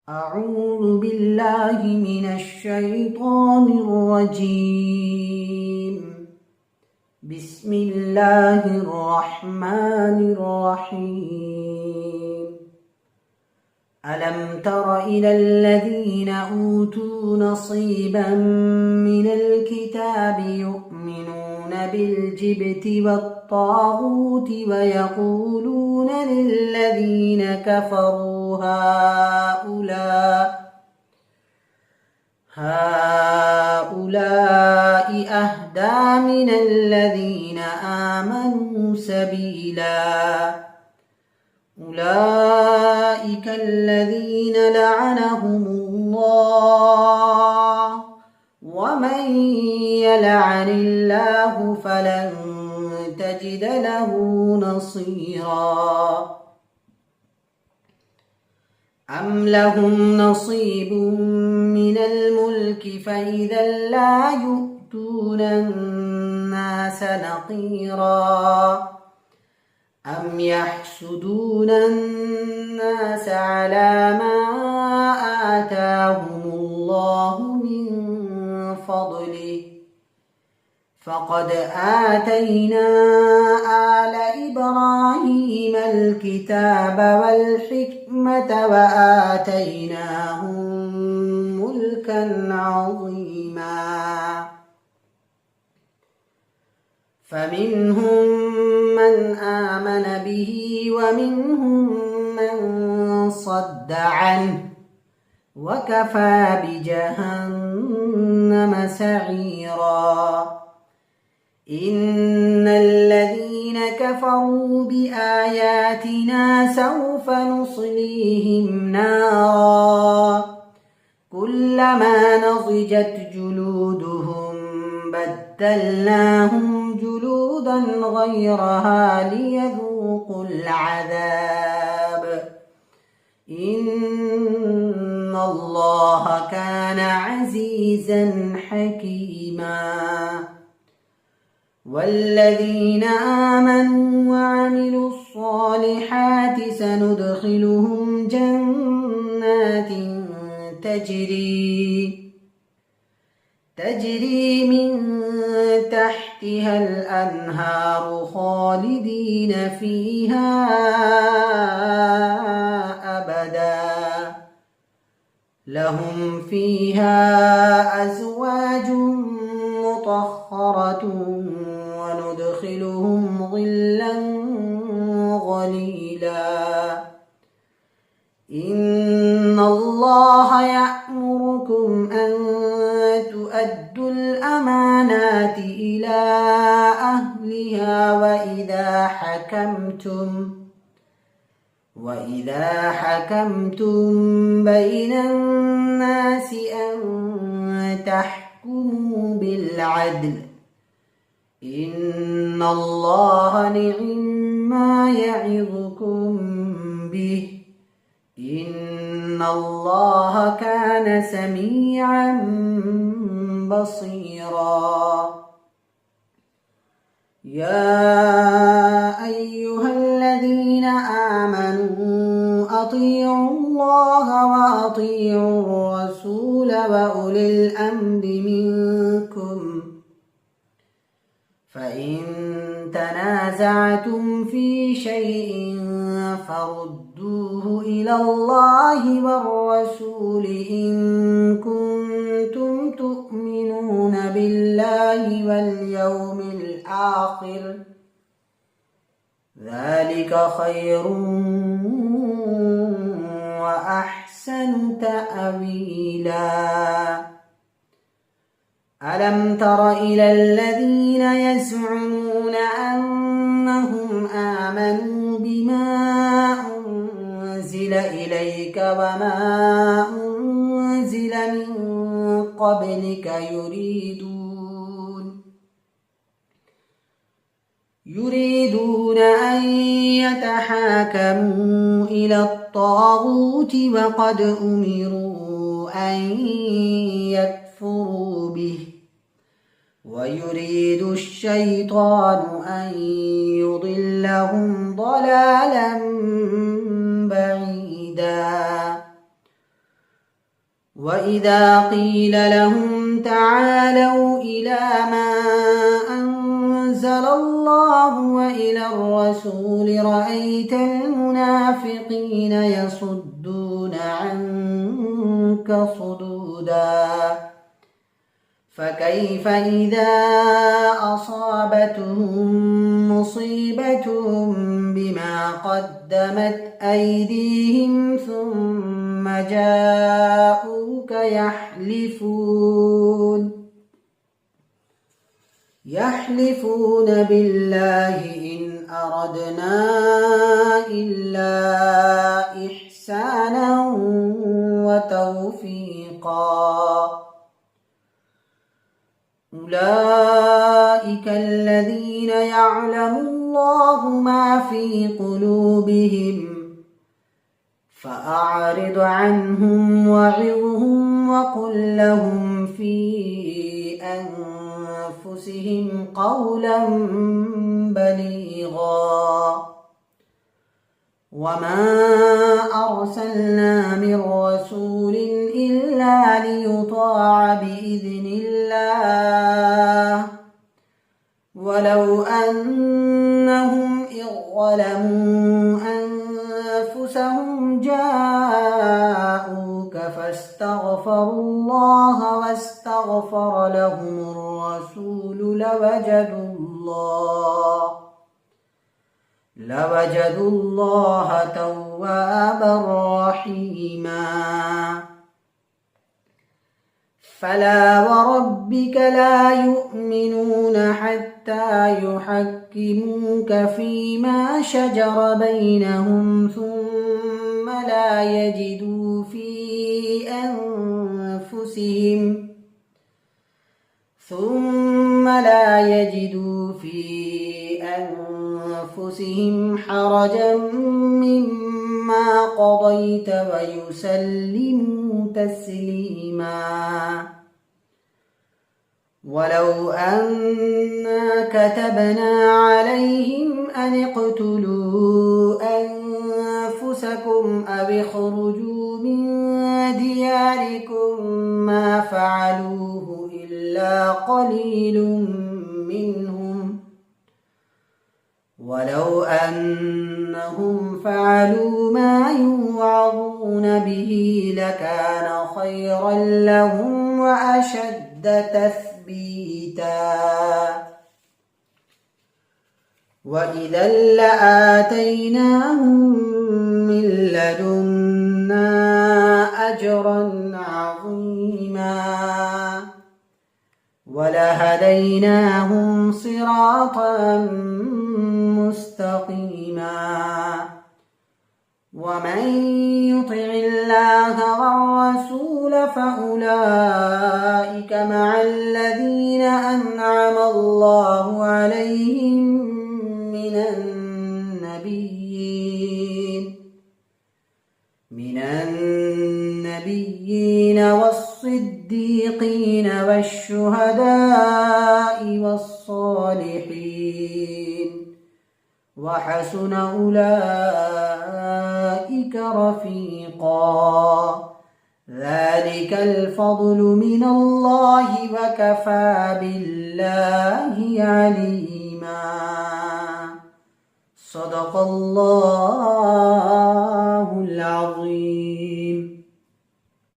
أعوذ بالله من الشيطان الرجيم. بسم الله الرحمن الرحيم. ألم تر إلى الذين أوتوا نصيبا من الكتاب يؤمنون بالجبت والطاغوت ويقولون للذين كفروا هؤلاء أهدى من الذين آمنوا سبيلا. أولئك الذين لعنهم الله ومن يلعن الله فلن تجد له نصيرا. أم لهم نصيب من الملك فإذا لا يؤتون الناس نقيرا. أم يحسدون الناس على ما آتاهم الله من فضله فقد آتينا آل إبراهيم الكتاب والحكمة وآتيناهم ملكا عظيما. فمنهم من آمن به ومنهم من صد عنه وكفى بجهنم سعيرا. إن الذين كفروا بآياتنا سوف نصليهم نارا كلما نضجت جلودهم بدلناهم جلودا غيرها ليذوقوا العذاب. إن الله كان عزيزا حكيما. والذين آمنوا وعملوا الصالحات سندخلهم جنات تجري من تحتها الأنهار خالدين فيها أبدا لهم فيها أزواج مطهرة وندخلهم ظلا ظليلا. إن الله يأمركم أن تؤدوا الأمانات إلى أهلها وإذا حكمتم بين الناس أن تحكموا بالعدل. إن الله نعما يعظكم به. إن الله كان سميعا بصيرا. يا أيها الذين آمنوا أطيعوا الله وأطيعوا الرسول وأولي الأمر منكم فإن تنازعتم في شيء فردوه إلى الله والرسول إن كنتم تؤمنون بالله واليوم الآخر ذلك خير وأحسن تأويلا. ألم تر إلى الذين يزعمون أنهم آمنوا بما أنزل إليك وما أنزل من قبلك يريدون أن يتحاكموا إلى الطاغوت وقد أمروا أن يكفروا به ويريد الشيطان أن يضلهم ضلالا بعيدا. وإذا قيل لهم تعالوا إلى ما أنزل الله وإلى الرسول رأيت المنافقين يصدون عنك صدودا فكيف إذا أصابتهم مصيبة بما قدمت أيديهم ثم جاءوك يحلفون بالله إن أردنا إلا إحسانا وتوفيقا أولئك الذين يعلم الله ما في قلوبهم فأعرض عنهم وعظهم وقل لهم في أنفسهم قولا بليغا وما أرسلنا من رسول إلا ليطاع بإذن الله ولو أنهم إذ ظلموا أنفسهم جاءوك فاستغفروا الله واستغفر لهم الرسول لوجدوا الله توابا رحيما فلا وربك لا يؤمنون حتى يحكموك فيما شجر بينهم ثم لا يجدوا في أنفسهم حرجا مما قضيت ويسلموا تسليما ولو أنا كتبنا عليهم أن اقتلوا أنفسكم أو اخرجوا من دياركم ما فعلوه إلا قليل منهم ولو أنهم فعلوا ما يوعظون به لكان خيرا لهم وأشد تثبيتا وإذا لآتيناهم من لدنا أجرا عظيما ولهديناهم صراطا مستقيما ومن يطع الله والرسول فأولئك مع الذين أنعم الله عليهم من النبيين والصديقين والشهداء والصالحين وحسن أولئك رفيقا ذلك الفضل من الله وكفى بالله عليما صدق الله العظيم.